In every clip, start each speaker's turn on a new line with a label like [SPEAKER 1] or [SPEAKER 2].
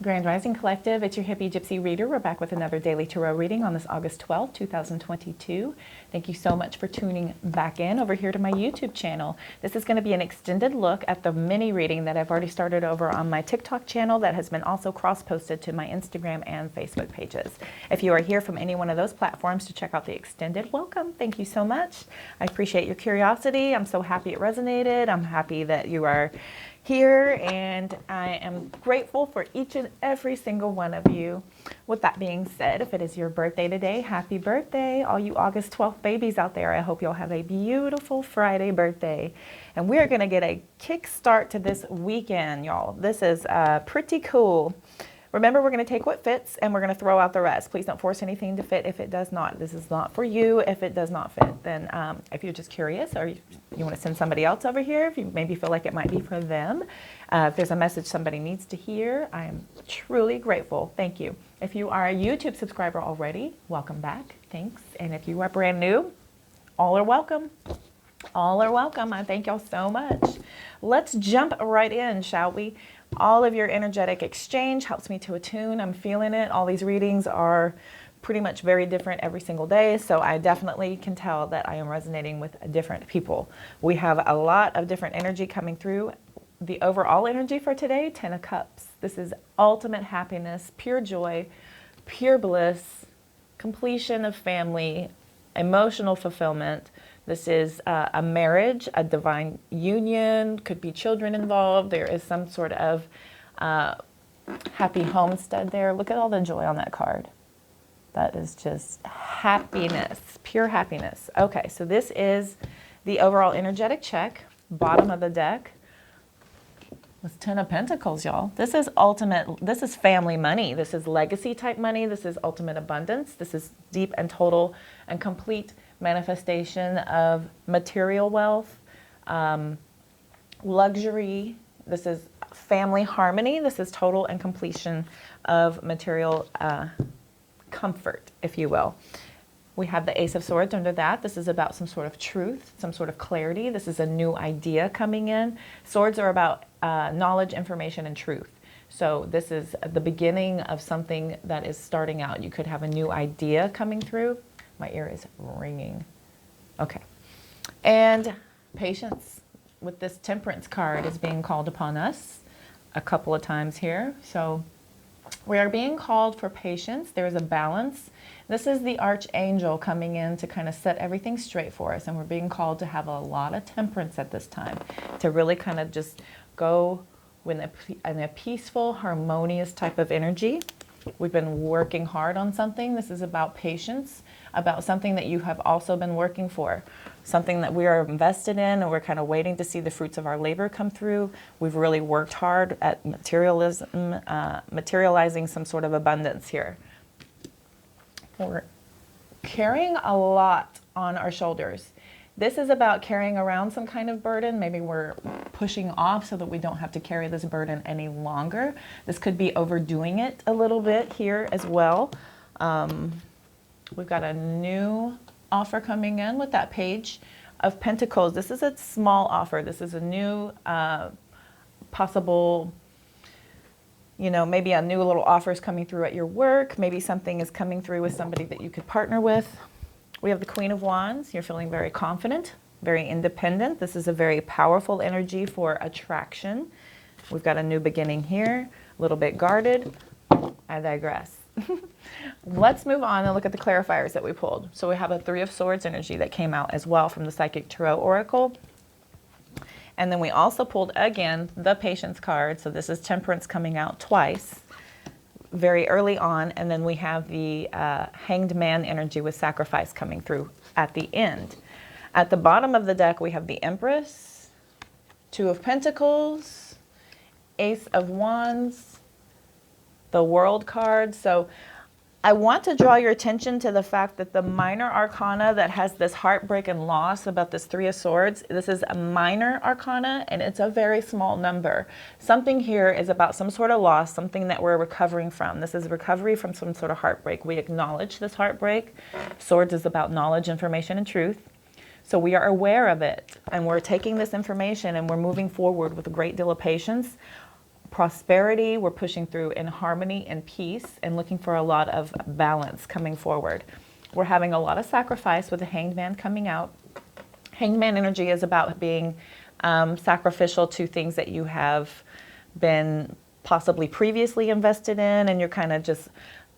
[SPEAKER 1] Grand Rising Collective, it's your hippie gypsy reader. We're back with another daily tarot reading on this August 12th, 2022. Thank you so much for tuning back in over here to my YouTube channel. This is going to be an extended look at the mini reading that I've already started over on my TikTok channel that has been also cross-posted to my Instagram and Facebook pages. If you are here from any one of those platforms to check out the extended, welcome. Thank you so much. I appreciate your curiosity. I'm so happy it resonated. I'm happy that you are here, and I am grateful for each and every single one of you. With that being said, if it is your birthday today, happy birthday. All you August 12th babies out there, I hope you'll have a beautiful Friday birthday. And we are going to get a kickstart to this weekend, y'all. This is pretty cool. Remember, we're going to take what fits and we're going to throw out the rest. Please don't force anything to fit if it does not. This is not for you if it does not fit. Then if you're just curious or you want to send somebody else over here, if you maybe feel like it might be for them, if there's a message somebody needs to hear, I am truly grateful. Thank you. If you are a YouTube subscriber already, welcome back. Thanks. And if you are brand new, all are welcome. All are welcome. I thank y'all so much. Let's jump right in, shall we? All of your energetic exchange helps me to attune. I'm feeling it. All these readings are pretty much very different every single day, so I definitely can tell that I am resonating with different people. We have a lot of different energy coming through. The overall energy for today, 10 of Cups. This is ultimate happiness, pure joy, pure bliss, completion of family, emotional fulfillment. This is a marriage, a divine union, could be children involved. There is some sort of happy homestead there. Look at all the joy on that card. That is just happiness, pure happiness. Okay, so this is the overall energetic check, bottom of the deck. It's 10 of Pentacles, y'all. This is ultimate, this is family money. This is legacy type money. This is ultimate abundance. This is deep and total and complete manifestation of material wealth, luxury. This is family harmony. This is total and completion of material comfort, if you will. We have the Ace of Swords under that. This is about some sort of truth, some sort of clarity. This is a new idea coming in. Swords are about knowledge, information, and truth. So this is the beginning of something that is starting out. You could have a new idea coming through. My ear is ringing. Okay. And patience with this Temperance card is being called upon us a couple of times here. So we are being called for patience. There is a balance. This is the Archangel coming in to kind of set everything straight for us. And we're being called to have a lot of temperance at this time, to really kind of just go in a peaceful, harmonious type of energy. We've been working hard on something. This is about patience, about something that you have also been working for, something that we are invested in, and we're kind of waiting to see the fruits of our labor come through. We've really worked hard at materializing some sort of abundance here. We're carrying a lot on our shoulders. This is about carrying around some kind of burden. Maybe we're pushing off so that we don't have to carry this burden any longer. This could be overdoing it a little bit here as well. We've got a new offer coming in with that Page of Pentacles. This is a small offer. This is a new possible, you know, maybe a new little offer is coming through at your work. Maybe something is coming through with somebody that you could partner with. We have the Queen of Wands. You're feeling very confident, very independent. This is a very powerful energy for attraction. We've got a new beginning here, a little bit guarded. I digress. Let's move on and look at the clarifiers that we pulled. So we have a Three of Swords energy that came out as well from the Psychic Tarot Oracle. And then we also pulled, again, the Patience card. So this is Temperance coming out twice, very early on. And then we have the Hanged Man energy with Sacrifice coming through at the end. At the bottom of the deck, we have the Empress, Two of Pentacles, Ace of Wands, the World card. So I want to draw your attention to the fact that the minor arcana that has this heartbreak and loss about this Three of Swords, this is a minor arcana and it's a very small number. Something here is about some sort of loss, something that we're recovering from. This is recovery from some sort of heartbreak. We acknowledge this heartbreak. Swords is about knowledge, information, and truth. So we are aware of it and we're taking this information and we're moving forward with a great deal of patience. prosperity. We're pushing through in harmony and peace and looking for a lot of balance coming forward. We're having a lot of sacrifice with the Hanged Man coming out. Hanged Man energy is about being sacrificial to things that you have been possibly previously invested in, and you're kind of just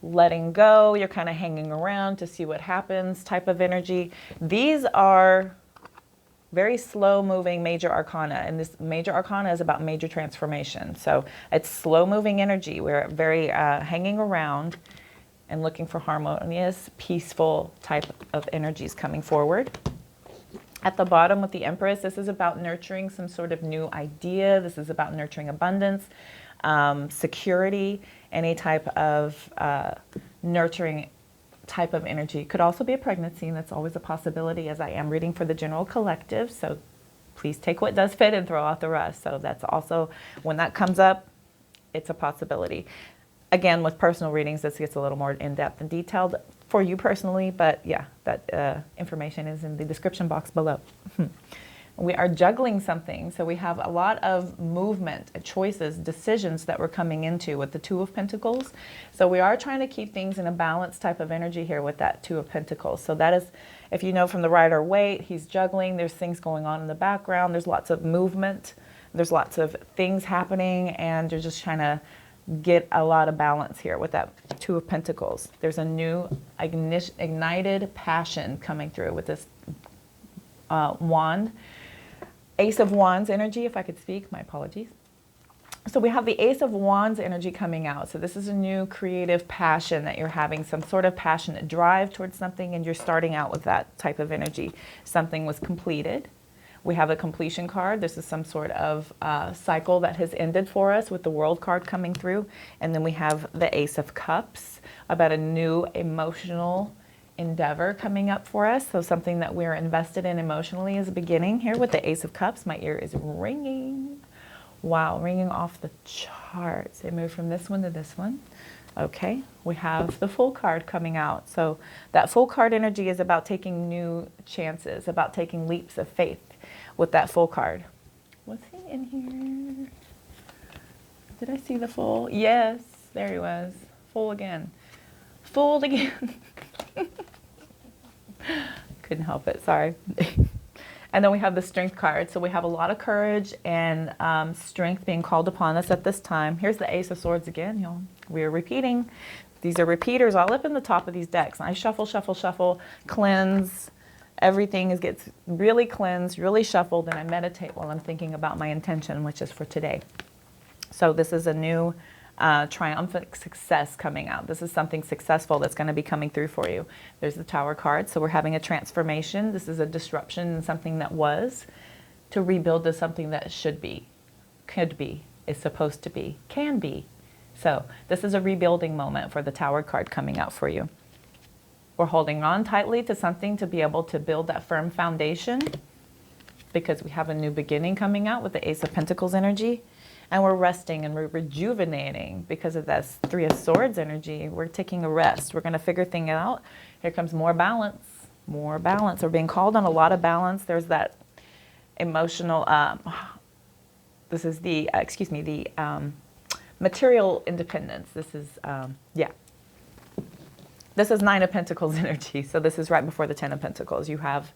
[SPEAKER 1] letting go. You're kind of hanging around to see what happens type of energy. These are very slow moving major arcana, and this major arcana is about major transformation. So it's slow moving energy. We're very hanging around and looking for harmonious, peaceful type of energies coming forward. At the bottom with the Empress, this is about nurturing some sort of new idea. This is about nurturing abundance, security, any type of nurturing type of energy. Could also be a pregnancy, and that's always a possibility, as I am reading for the general collective. So please take what does fit and throw out the rest. So that's also, when that comes up, it's a possibility. Again, with personal readings, this gets a little more in-depth and detailed for you personally, but yeah, that information is in the description box below. We are juggling something, so we have a lot of movement, choices, decisions that we're coming into with the Two of Pentacles. So we are trying to keep things in a balanced type of energy here with that Two of Pentacles. So that is, if you know from the writer Waite, he's juggling, there's things going on in the background, there's lots of movement, there's lots of things happening, and you're just trying to get a lot of balance here with that Two of Pentacles. There's a new ignited passion coming through with this wand. Ace of Wands energy, if I could speak, my apologies. So we have the Ace of Wands energy coming out. So this is a new creative passion that you're having, some sort of passionate drive towards something, and you're starting out with that type of energy. Something was completed. We have a completion card. This is some sort of cycle that has ended for us with the World card coming through. And then we have the Ace of Cups, about a new emotional endeavor coming up for us. So something that we're invested in emotionally is beginning here with the Ace of Cups. My ear is ringing. Wow, ringing off the charts. It moved from this one to this one. Okay, we have the Full card coming out. So that Full card energy is about taking new chances, about taking leaps of faith with that Full card. Was he in here? Did I see the Full? Yes, there he was. Full again. Fooled again. Couldn't help it, sorry. And then we have the Strength card. So we have a lot of courage and strength being called upon us at this time. Here's the Ace of Swords again, y'all. We are repeating. These are repeaters all up in the top of these decks. I shuffle, shuffle, shuffle, cleanse. Everything gets really cleansed, really shuffled, and I meditate while I'm thinking about my intention, which is for today. So this is a new triumphant success coming out. This is something successful that's going to be coming through for you. There's the Tower card. So we're having a transformation. This is a disruption in something that was to rebuild to something that should be, could be, is supposed to be, can be. So this is a rebuilding moment for the Tower card coming out for you. We're holding on tightly to something to be able to build that firm foundation, because we have a new beginning coming out with the Ace of Pentacles energy. And we're resting and we're rejuvenating because of that Three of Swords energy. We're taking a rest. We're going to figure things out. Here comes more balance. More balance. We're being called on a lot of balance. There's that emotional, this is the, material independence. This is, This is Nine of Pentacles energy. So this is right before the Ten of Pentacles. You have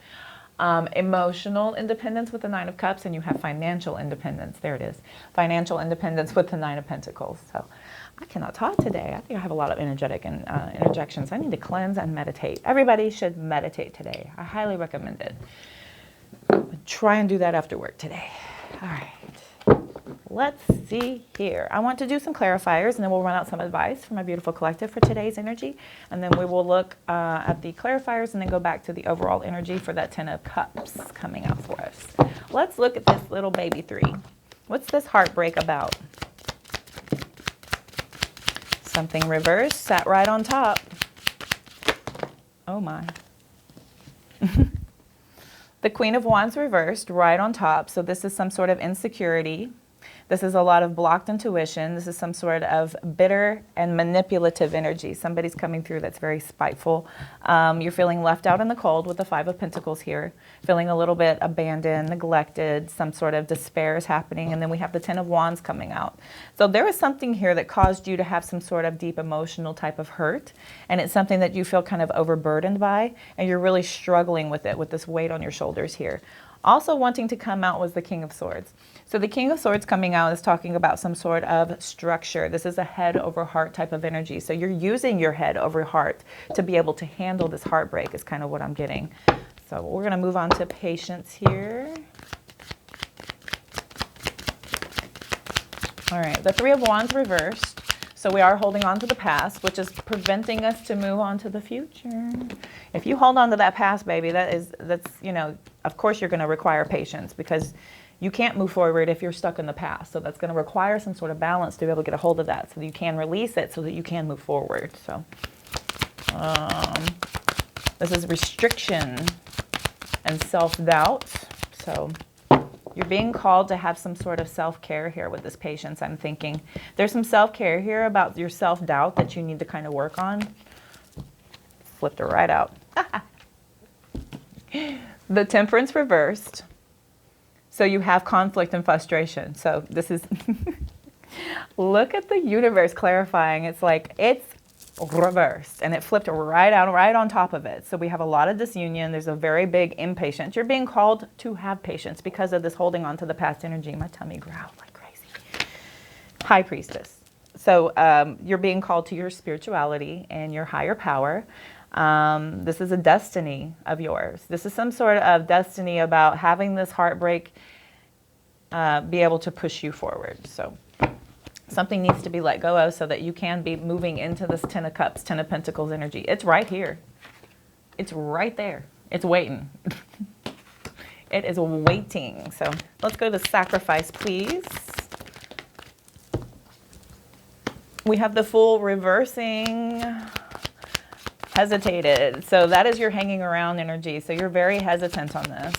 [SPEAKER 1] emotional independence with the Nine of Cups, and you have financial independence. There it is. Financial independence with the Nine of Pentacles. So I cannot talk today. I think I have a lot of energetic and interjections. I need to cleanse and meditate. Everybody should meditate today. I highly recommend it. Try and do that after work today. All right. Let's see here. I want to do some clarifiers, and then we'll run out some advice for my beautiful collective for today's energy. And then we will look at the clarifiers and then go back to the overall energy for that Ten of Cups coming out for us. Let's look at this little baby three. What's this heartbreak about? Something reversed, sat right on top. Oh my. The Queen of Wands reversed right on top. So this is some sort of insecurity. This is a lot of blocked intuition. This is some sort of bitter and manipulative energy. Somebody's coming through that's very spiteful. You're feeling left out in the cold with the Five of Pentacles here, feeling a little bit abandoned, neglected, some sort of despair is happening. And then we have the Ten of Wands coming out. So there is something here that caused you to have some sort of deep emotional type of hurt. And it's something that you feel kind of overburdened by, and you're really struggling with it, with this weight on your shoulders here. Also wanting to come out was the King of Swords. So the King of Swords coming out is talking about some sort of structure. This is a head over heart type of energy. So you're using your head over heart to be able to handle this heartbreak is kind of what I'm getting. So we're going to move on to patience here. All right, the Three of Wands reversed. So we are holding on to the past, which is preventing us to move on to the future. If you hold on to that past, baby, that's, you know, of course you're going to require patience, because you can't move forward if you're stuck in the past. So that's going to require some sort of balance to be able to get a hold of that so that you can release it so that you can move forward. So this is restriction and self-doubt. So you're being called to have some sort of self-care here with this patience, I'm thinking. There's some self-care here about your self-doubt that you need to kind of work on. Flipped it right out. The Temperance reversed. So you have conflict and frustration. So this is, look at the universe clarifying. It's like, it's reversed, and it flipped right out, right on top of it. So we have a lot of disunion. There's a very big impatience. You're being called to have patience because of this holding on to the past energy. My tummy growled like crazy. High Priestess. So you're being called to your spirituality and your higher power. This is a destiny of yours. This is some sort of destiny about having this heartbreak be able to push you forward. So something needs to be let go of so that you can be moving into this Ten of Cups, Ten of Pentacles energy. It's right here. It's right there. It's waiting. It is waiting. So let's go to sacrifice, please. We have the Fool reversing. Hesitated. So that is your hanging around energy. So you're very hesitant on this.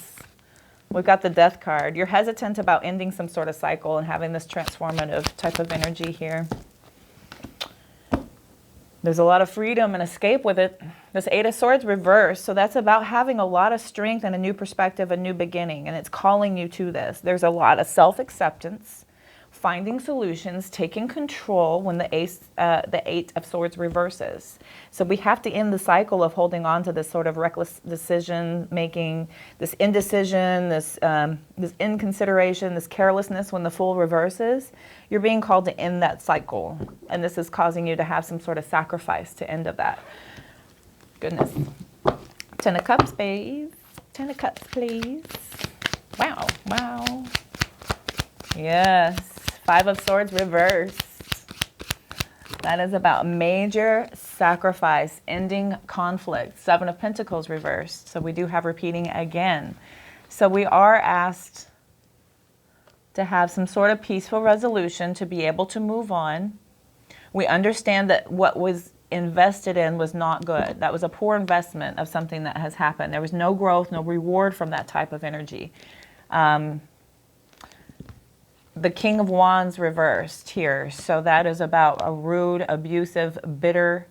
[SPEAKER 1] We've got the Death card. You're hesitant about ending some sort of cycle and having this transformative type of energy here. There's a lot of freedom and escape with it. This Eight of Swords reversed. So that's about having a lot of strength and a new perspective, a new beginning. And it's calling you to this. There's a lot of self-acceptance, finding solutions, taking control when the Eight of Swords reverses. So we have to end the cycle of holding on to this sort of reckless decision making, this indecision, this inconsideration, this carelessness when the Fool reverses. You're being called to end that cycle. And this is causing you to have some sort of sacrifice to end of that. Goodness. Ten of Cups, babe. Ten of Cups, please. Wow. Wow. Yes. Five of Swords reversed. That is about major sacrifice, ending conflict. Seven of Pentacles reversed. So we do have repeating again. So we are asked to have some sort of peaceful resolution to be able to move on. We understand that what was invested in was not good. That was a poor investment of something that has happened. There was no growth, no reward from that type of energy. The King of Wands reversed here. So that is about a rude, abusive, bitter,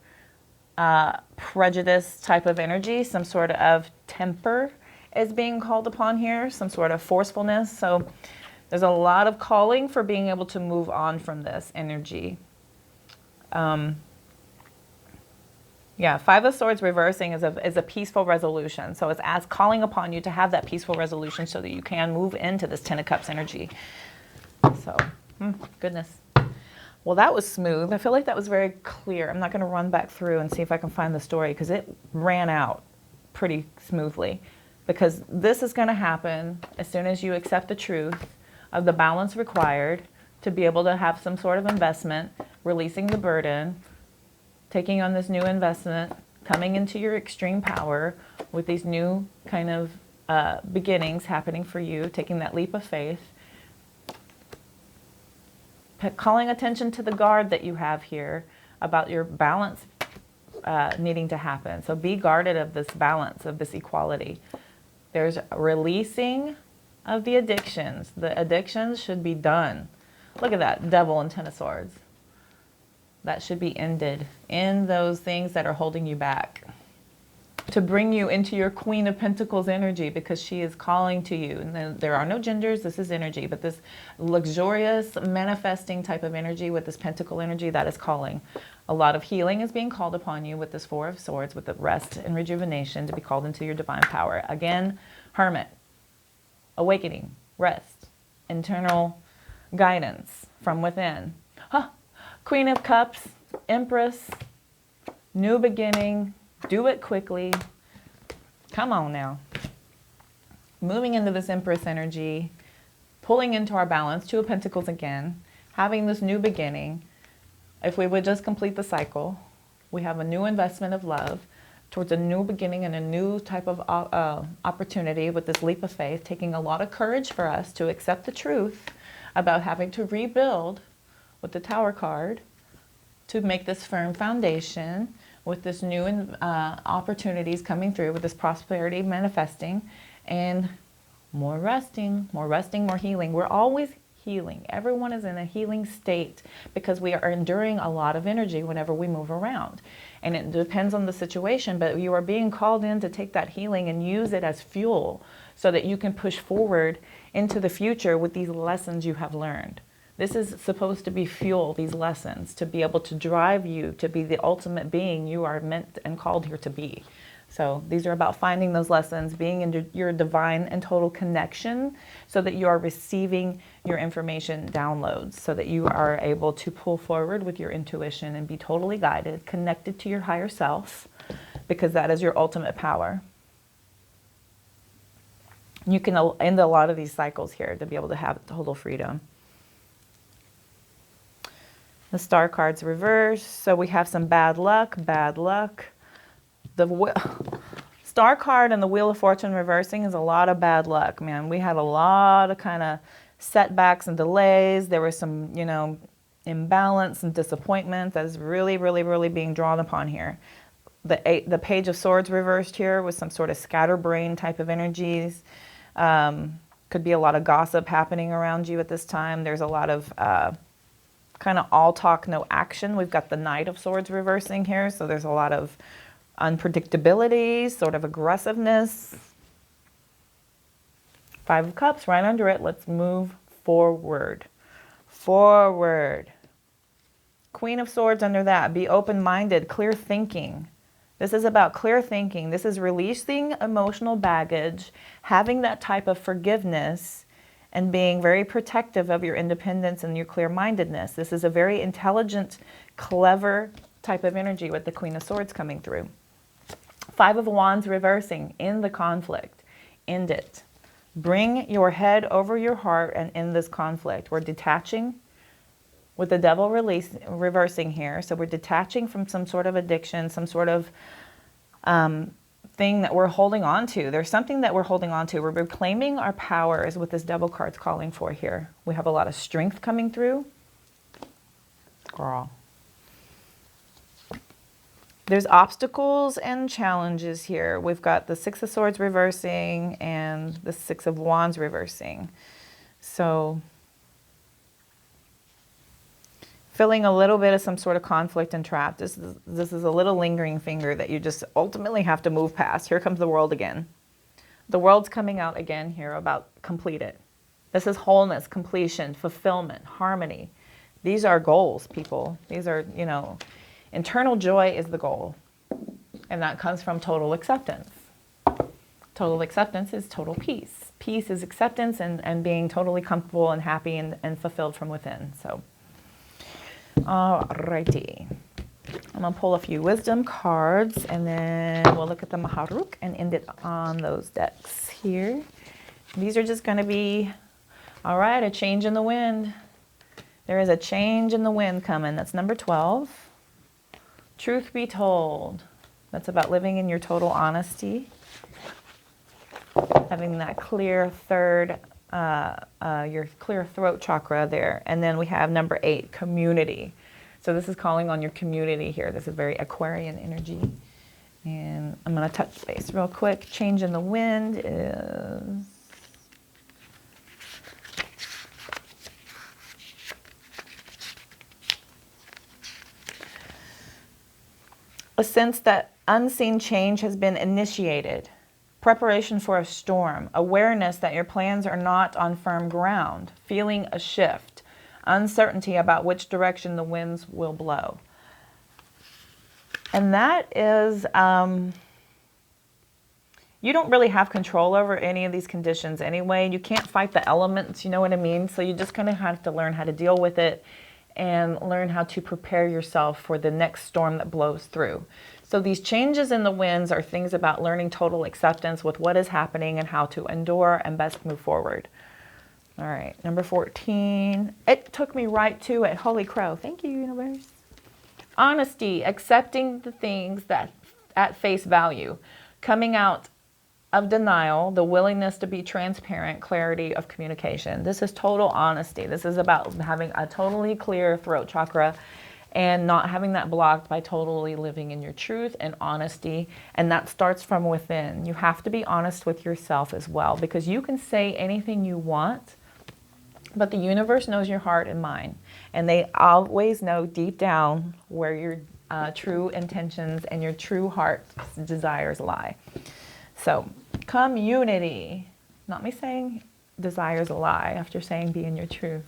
[SPEAKER 1] prejudice type of energy. Some sort of temper is being called upon here. Some sort of forcefulness. So there's a lot of calling for being able to move on from this energy. Yeah, Five of Swords reversing is a peaceful resolution. So it's calling upon you to have that peaceful resolution so that you can move into this Ten of Cups energy. So, goodness. Well, that was smooth. I feel like that was very clear. I'm not going to run back through and see if I can find the story because it ran out pretty smoothly. Because this is going to happen as soon as you accept the truth of the balance required to be able to have some sort of investment, releasing the burden, taking on this new investment, coming into your extreme power with these new kind of beginnings happening for you, taking that leap of faith. Calling attention to the guard that you have here about your balance needing to happen. So be guarded of this balance, of this equality. There's releasing of the addictions. The addictions should be done. Look at that, Devil and Ten of Swords. That should be ended in those things that are holding you back. To bring you into your Queen of Pentacles energy, because she is calling to you. And there are no genders, this is energy, but this luxurious manifesting type of energy with this pentacle energy, that is calling. A lot of healing is being called upon you with this Four of Swords, with the rest and rejuvenation to be called into your divine power. Again, Hermit, awakening, rest, internal guidance from within. Huh. Queen of Cups, Empress, new beginning, do it quickly. Come on now. Moving into this Empress energy, pulling into our balance, Two of Pentacles again, having this new beginning. If we would just complete the cycle, we have a new investment of love towards a new beginning and a new type of opportunity with this leap of faith, taking a lot of courage for us to accept the truth about having to rebuild with the Tower card to make this firm foundation with this new opportunities coming through, with this prosperity manifesting, and more resting, more healing. We're always healing. Everyone is in a healing state because we are enduring a lot of energy whenever we move around. And it depends on the situation, but you are being called in to take that healing and use it as fuel so that you can push forward into the future with these lessons you have learned. This is supposed to be fuel, these lessons, to be able to drive you to be the ultimate being you are meant and called here to be. So these are about finding those lessons, being in your divine and total connection so that you are receiving your information downloads, so that you are able to pull forward with your intuition and be totally guided, connected to your higher self, because that is your ultimate power. You can end a lot of these cycles here to be able to have total freedom. The Star card's reversed, so we have some bad luck. The Star card and the Wheel of Fortune reversing is a lot of bad luck, man. We had a lot of kind of setbacks and delays. There was some, imbalance and disappointment that is really, really, really being drawn upon here. The Page of Swords reversed here with some sort of scatterbrain type of energies. Could be a lot of gossip happening around you at this time. There's a lot of kind of all talk, no action. We've got the Knight of Swords reversing here, so there's a lot of unpredictability, sort of aggressiveness. Five of Cups right under it. Let's move forward. Forward. Queen of Swords under that. Be open-minded, clear thinking. This is about clear thinking. This is releasing emotional baggage, having that type of forgiveness, and being very protective of your independence and your clear-mindedness. This is a very intelligent, clever type of energy with the Queen of Swords coming through. Five of Wands reversing in the conflict. End it. Bring your head over your heart and end this conflict. We're detaching with the Devil reversing here. So we're detaching from some sort of addiction, some sort of thing that we're holding on to. There's something that we're holding on to. We're reclaiming our powers with this Devil card's calling for here. We have a lot of strength coming through. Girl. There's obstacles and challenges here. We've got the Six of Swords reversing and the Six of Wands reversing. So feeling a little bit of some sort of conflict and trap. This is a little lingering finger that you just ultimately have to move past. Here comes the World again. The World's coming out again here about complete it. This is wholeness, completion, fulfillment, harmony. These are goals, people. These are, internal joy is the goal. And that comes from total acceptance. Total acceptance is total peace. Peace is acceptance and being totally comfortable and happy and fulfilled from within. So. Alrighty, I'm going to pull a few wisdom cards and then we'll look at the Mahrukh and end it on those decks here. These are just going to be, all right, a change in the wind. There is a change in the wind coming. That's number 12. Truth be told. That's about living in your total honesty. Having that clear third your clear throat chakra there. And then we have number 8, community. So this is calling on your community here. This is very Aquarian energy. And I'm going to touch base real quick. Change in the wind is A sense that unseen change has been initiated. Preparation for a storm. Awareness that your plans are not on firm ground. Feeling a shift. Uncertainty about which direction the winds will blow. And that is, you don't really have control over any of these conditions anyway. You can't fight the elements, you know what I mean? So you just kind of have to learn how to deal with it and learn how to prepare yourself for the next storm that blows through. So these changes in the winds are things about learning total acceptance with what is happening and how to endure and best move forward. All right, number 14. It took me right to it. Holy crow. Thank you, universe. Honesty, accepting the things that at face value, coming out of denial, the willingness to be transparent, clarity of communication. This is total honesty. This is about having a totally clear throat chakra and not having that blocked by totally living in your truth and honesty. And that starts from within. You have to be honest with yourself as well, because you can say anything you want, but the universe knows your heart and mind. And they always know deep down where your true intentions and your true heart's desires lie. So, community. Not me saying desires a lie after saying be in your truth.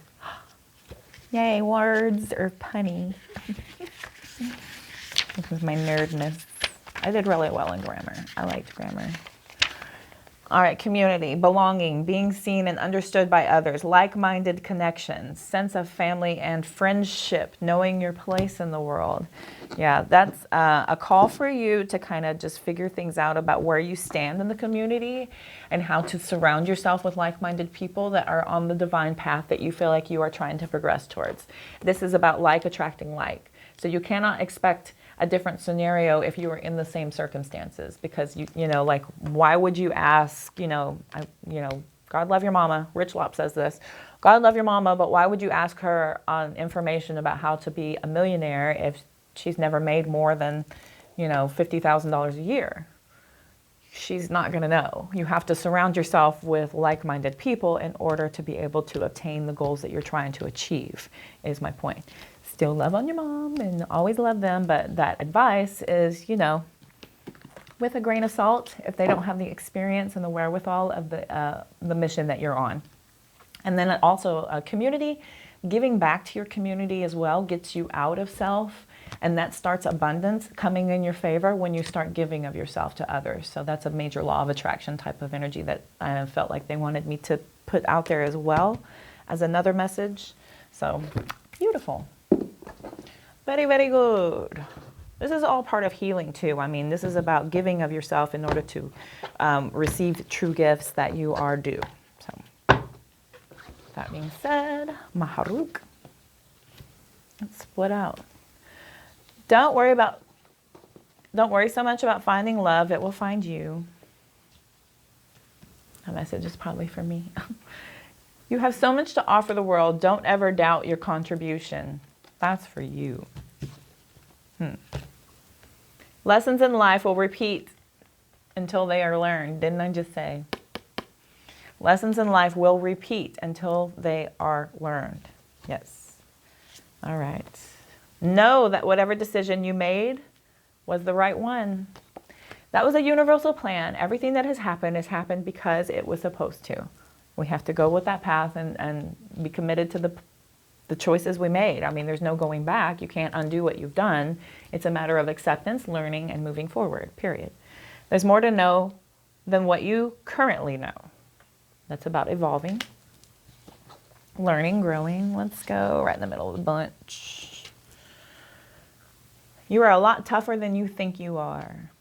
[SPEAKER 1] Yay, words are punny. This is my nerdness. I did really well in grammar. I liked grammar. All right, community, belonging, being seen and understood by others, like-minded connections, sense of family and friendship, knowing your place in the world. Yeah, that's a call for you to kind of just figure things out about where you stand in the community and how to surround yourself with like-minded people that are on the divine path that you feel like you are trying to progress towards. This is about like attracting like. So you cannot expect a different scenario if you were in the same circumstances, because you know, like, why would you ask, God love your mama, Rich Lop says this, God love your mama, but why would you ask her on information about how to be a millionaire if she's never made more than, $50,000 a year? She's not going to know. You have to surround yourself with like-minded people in order to be able to obtain the goals that you're trying to achieve, is my point. Still love on your mom and always love them, but that advice is, with a grain of salt if they don't have the experience and the wherewithal of the mission that you're on. And then also a community, giving back to your community as well gets you out of self, and that starts abundance coming in your favor when you start giving of yourself to others. So that's a major law of attraction type of energy that I felt like they wanted me to put out there as well as another message. So beautiful. Very, very good. This is all part of healing too. I mean, this is about giving of yourself in order to receive true gifts that you are due. So, that being said, Mahrukh. Let's split out. Don't worry so much about finding love. It will find you. That message is probably for me. You have so much to offer the world. Don't ever doubt your contribution. That's for you. Lessons in life will repeat until they are learned. Didn't I just say? Lessons in life will repeat until they are learned. Yes. All right. Know that whatever decision you made was the right one. That was a universal plan. Everything that has happened because it was supposed to. We have to go with that path and be committed to the choices we made. I mean, there's no going back. You can't undo what you've done. It's a matter of acceptance, learning, and moving forward, period. There's more to know than what you currently know. That's about evolving, learning, growing. Let's go right in the middle of the bunch. You are a lot tougher than you think you are.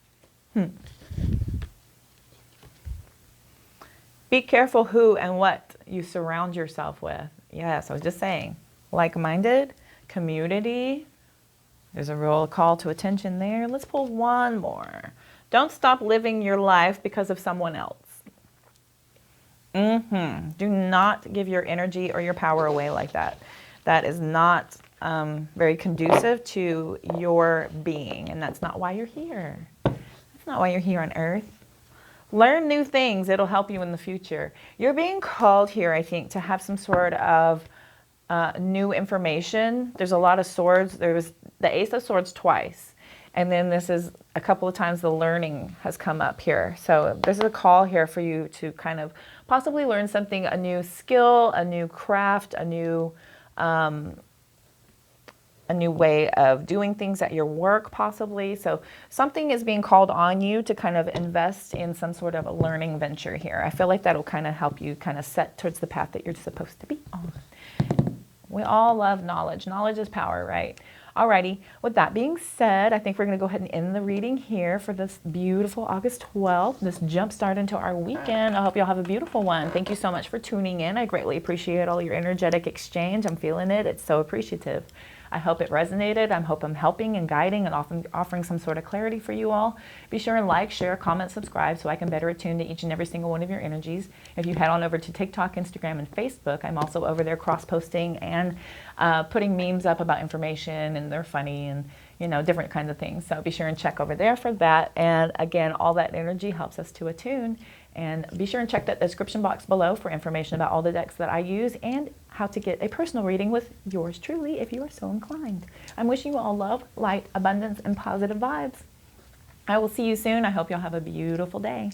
[SPEAKER 1] Be careful who and what you surround yourself with. Yes, I was just saying. Like-minded, community. There's a real call to attention there. Let's pull one more. Don't stop living your life because of someone else. Do not give your energy or your power away like that. That is not very conducive to your being, and that's not why you're here. That's not why you're here on Earth. Learn new things. It'll help you in the future. You're being called here, I think, to have some sort of new information. There's a lot of swords. There was the Ace of Swords twice. And then this is a couple of times the learning has come up here. So this is a call here for you to kind of possibly learn something, a new skill, a new craft, a new way of doing things at your work possibly. So something is being called on you to kind of invest in some sort of a learning venture here. I feel like that'll kind of help you kind of set towards the path that you're supposed to be on. We all love knowledge. Knowledge is power, right? Alrighty, with that being said, I think we're going to go ahead and end the reading here for this beautiful August 12th, this jump start into our weekend. I hope y'all have a beautiful one. Thank you so much for tuning in. I greatly appreciate all your energetic exchange. I'm feeling it. It's so appreciative. I hope it resonated. I hope I'm helping and guiding and offering some sort of clarity for you all. Be sure and like, share, comment, subscribe so I can better attune to each and every single one of your energies. If you head on over to TikTok, Instagram, and Facebook, I'm also over there cross-posting and putting memes up about information, and they're funny and, you know, different kinds of things. So be sure and check over there for that. And again, all that energy helps us to attune. And be sure and check that description box below for information about all the decks that I use and how to get a personal reading with yours truly if you are so inclined. I'm wishing you all love, light, abundance, and positive vibes. I will see you soon. I hope you'll have a beautiful day.